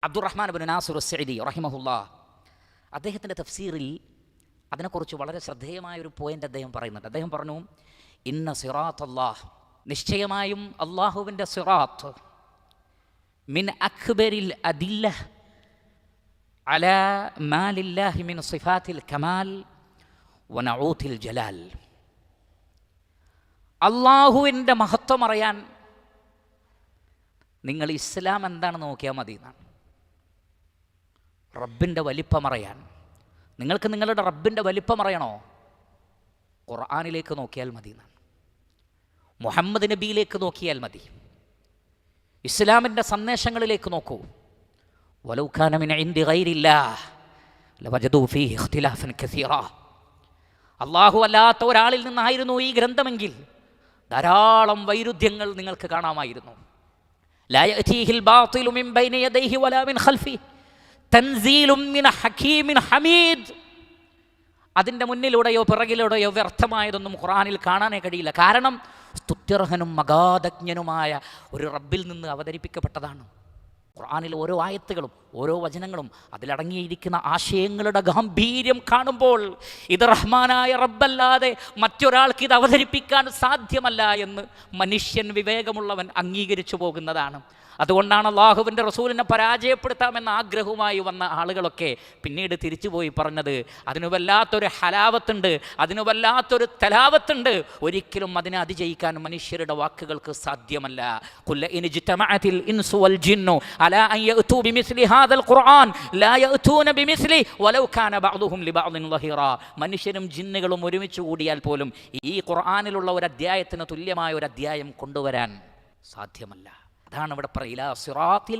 അബ്ദുറഹ്മാൻ ഇബ്നു നാസിർ അസ്സഈദി റഹിമഹുല്ലാഹ് അദ്ദേഹത്തിൻ്റെ തഫ്സീറിൽ അതിനെക്കുറിച്ച് വളരെ ശ്രദ്ധേയമായ ഒരു പോയിന്റ് അദ്ദേഹം പറയുന്നുണ്ട്. അദ്ദേഹം പറഞ്ഞു, ഇന്ന സിറാത്ത് അല്ലാഹ്, നിശ്ചയമായും അള്ളാഹുവിൻ്റെ സിറാത്ത്, മിൻ അക്ബരിൽ അദില്ല അലാ മാലില്ലാഹി മിൻ സിഫാത്തിൽ കമാൽ വനഊത്തിൽ ജലാൽ. അള്ളാഹുവിൻ്റെ മഹത്വം അറിയാൻ നിങ്ങൾ ഇസ്ലാം എന്താണെന്ന് നോക്കിയാൽ മതി എന്നാണ്. റബ്ബിൻ്റെ വലിപ്പം അറിയാൻ നിങ്ങൾക്ക് നിങ്ങളുടെ റബ്ബിൻ്റെ വലിപ്പം അറിയണോ? ഖുർആനിലേക്ക് നോക്കിയാൽ മതി എന്നാണ്. മുഹമ്മദ് നബിയിലേക്ക് നോക്കിയാൽ മതി. ഇസ്ലാമിൻ്റെ സന്ദേശങ്ങളിലേക്ക് നോക്കൂ. വലൗ കാന മിൻ ഇൻദി ഗൈരില്ലാഹ് ലവജദൂ ഫീഹി ഇഖ്തിലാഫൻ കസീറാ. അല്ലാഹു അല്ലാത്ത ഒരാളിൽ നിന്നായിരുന്നു ഈ ഗ്രന്ഥമെങ്കിൽ ധാരാളം വൈരുദ്ധ്യങ്ങൾ നിങ്ങൾക്ക് കാണാമായിരുന്നു. ലാ യഅതീഹിൽ ബാത്തിലു മിൻ ബൈനി യദൈഹി വലാ മിൻ ഖൽഫിഹി തൻസീലും മിൻ ഹകീമിൻ ഹമീദ്. അതിൻ്റെ മുന്നിലൂടെയോ പിറകിലൂടെയോ വ്യർത്ഥമായതൊന്നും ഖുർആനിൽ കാണാനേ കഴിയില്ല. കാരണം സ്തുത്യർഹനും മഗാധജ്ഞനുമായ ഒരു റബ്ബിൽ നിന്ന് അവതരിപ്പിക്കപ്പെട്ടതാണ്. ഖുർആനിൽ ഓരോ ആയത്തുകളും ഓരോ വചനങ്ങളും അതിലടങ്ങിയിരിക്കുന്ന ആശയങ്ങളുടെ ഗാംഭീര്യം കാണുമ്പോൾ ഇത് റഹ്മാനായ റബ്ബല്ലാതെ മറ്റൊരാൾക്ക് ഇത് അവതരിപ്പിക്കാൻ സാധ്യമല്ല എന്ന് മനുഷ്യൻ വിവേകമുള്ളവൻ അംഗീകരിച്ചു പോകുന്നതാണ്. അതുകൊണ്ടാണ് അള്ളാഹുവിൻ്റെ റസൂലിനെ പരാജയപ്പെടുത്താമെന്ന ആഗ്രഹവുമായി വന്ന ആളുകളൊക്കെ പിന്നീട് തിരിച്ചുപോയി പറഞ്ഞത്, അതിന് വല്ലാത്തൊരു ഹലാവത്തുണ്ട്, അതിന് വല്ലാത്തൊരു തലാവത്തുണ്ട്, ഒരിക്കലും അതിനെ അതിജയിക്കാൻ മനുഷ്യരുടെ വാക്കുകൾക്ക് സാധ്യമല്ല. ഖുൽ ഇൻ ഇജ്തമഅത്തിൽ ഇൻസു വൽ ജിന്നു അലാ അൻ യഅതു ബിമിസ്ലി ഹാദൽ ഖുർആൻ ലാ യഅതൂന ബിമിസ്ലി വലൗ കാന ബഅദുഹും ലിബഅദിൻ ളഹീറ. മനുഷ്യരും ജിന്നുകളും ഒരുമിച്ച് കൂടിയാൽ പോലും ഈ ഖുർആനിലുള്ള ഒരു അധ്യായത്തിന് തുല്യമായ ഒരു അധ്യായം കൊണ്ടുവരാൻ സാധ്യമല്ല. അതാണ് ഇവിടെ പറയുക, സിറാത്തിൽ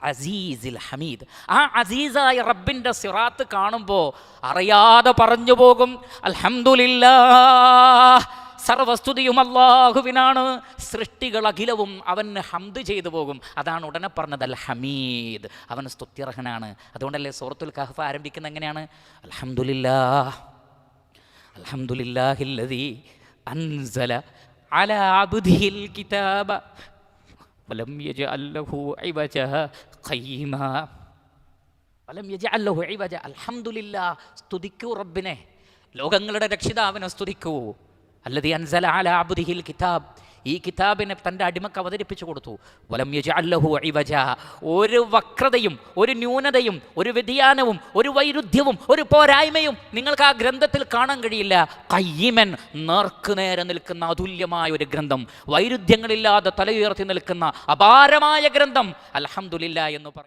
അസീസിൽ ഹമീദ്. ആ അസീസായ റബ്ബിൻ്റെ സിറാത്ത് കാണുമ്പോൾ അറിയാതെ പറഞ്ഞു പോകും, അൽഹംദുലില്ലാഹ്, സർവസ്തുതിയും അല്ലാഹുവിനാണ്, സൃഷ്ടികൾ അഖിലവും അവന് ഹംദ് ചെയ്തു പോകും. അതാണ് ഉടനെ പറഞ്ഞത് അൽ ഹമീദ്, അവൻ സ്തുത്യർഹനാണ്. അതുകൊണ്ടല്ലേ സൂറത്തുൽ കഹ്ഫ് ആരംഭിക്കുന്നത് എങ്ങനെയാണ്? അൽഹംദുലില്ലാഹ് അൽഹംദുലില്ലാഹില്ലദീ അൻസല അലാ അബ്ദിഹിൽ കിതാബ വലം യജഅൽ ലഹു ഇവജ ഖയ്യിമാ വലം യജഅൽ ലഹു ഇവജ. അൽഹംദുലില്ലാഹ്, സ്തുതിക്കൂ റബ്ബിനെ, ലോകങ്ങളുടെ രക്ഷിതാവിനെ സ്തുതിക്കൂ. അല്ലദീ അൻസല അലാ അബ്ദിഹിൽ കിതാബ്, ഈ കിതാബിനെ തൻ്റെ അടിമക്ക് അവതരിപ്പിച്ചു കൊടുത്തു. വലം യജഅൽ ലഹു ഇവജ, ഒരു വക്രതയും ഒരു ന്യൂനതയും ഒരു വ്യതിയാനവും ഒരു വൈരുദ്ധ്യവും ഒരു പോരായ്മയും നിങ്ങൾക്ക് ആ ഗ്രന്ഥത്തിൽ കാണാൻ കഴിയില്ല. ഖയ്യിമൻ, നേർക്കുനേരെ നിൽക്കുന്ന അതുല്യമായ ഒരു ഗ്രന്ഥം, വൈരുദ്ധ്യങ്ങളില്ലാതെ തലയുയർത്തി നിൽക്കുന്ന അപാരമായ ഗ്രന്ഥം. അൽഹംദുലില്ലാഹ് എന്ന് പറയും.